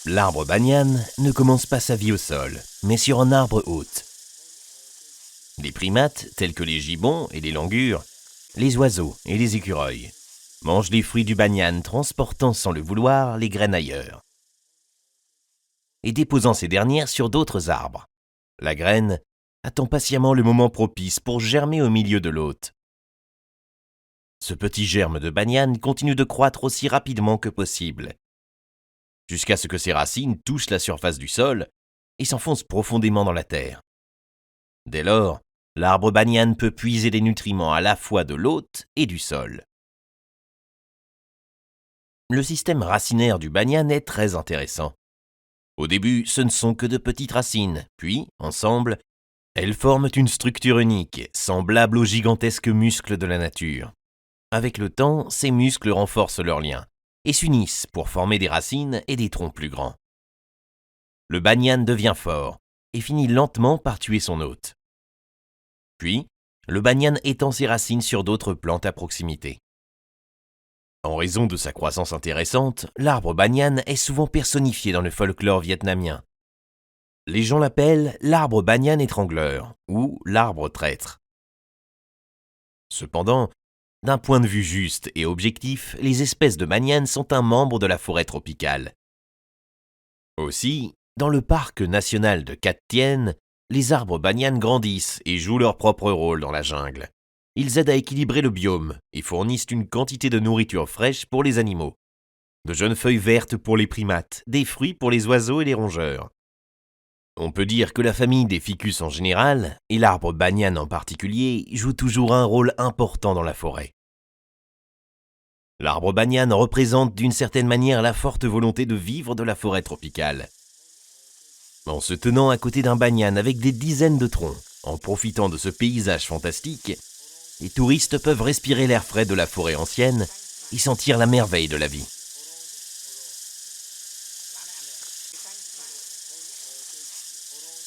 L'arbre banyan ne commence pas sa vie au sol, mais sur un arbre hôte. Les primates, tels que les gibbons et les langurs, les oiseaux et les écureuils, mangent les fruits du banyan, transportant sans le vouloir les graines ailleurs et déposant ces dernières sur d'autres arbres. La graine attend patiemment le moment propice pour germer au milieu de l'hôte. Ce petit germe de banyan continue de croître aussi rapidement que possible, jusqu'à ce que ses racines touchent la surface du sol et s'enfoncent profondément dans la terre. Dès lors, l'arbre banyan peut puiser les nutriments à la fois de l'hôte et du sol. Le système racinaire du banyan est très intéressant. Au début, ce ne sont que de petites racines, puis, ensemble, elles forment une structure unique, semblable aux gigantesques muscles de la nature. Avec le temps, ces muscles renforcent leurs liens et s'unissent pour former des racines et des troncs plus grands. Le banyan devient fort et finit lentement par tuer son hôte. Puis, le banyan étend ses racines sur d'autres plantes à proximité. En raison de sa croissance intéressante, l'arbre banyan est souvent personnifié dans le folklore vietnamien. Les gens l'appellent l'arbre banyan étrangleur ou l'arbre traître. Cependant, d'un point de vue juste et objectif, les espèces de banyan sont un membre de la forêt tropicale. Aussi, dans le parc national de Cat Tien, les arbres banyan grandissent et jouent leur propre rôle dans la jungle. Ils aident à équilibrer le biome et fournissent une quantité de nourriture fraîche pour les animaux. De jeunes feuilles vertes pour les primates, des fruits pour les oiseaux et les rongeurs. On peut dire que la famille des ficus en général, et l'arbre banyan en particulier, joue toujours un rôle important dans la forêt. L'arbre banyan représente d'une certaine manière la forte volonté de vivre de la forêt tropicale. En se tenant à côté d'un banyan avec des dizaines de troncs, en profitant de ce paysage fantastique, les touristes peuvent respirer l'air frais de la forêt ancienne et sentir la merveille de la vie.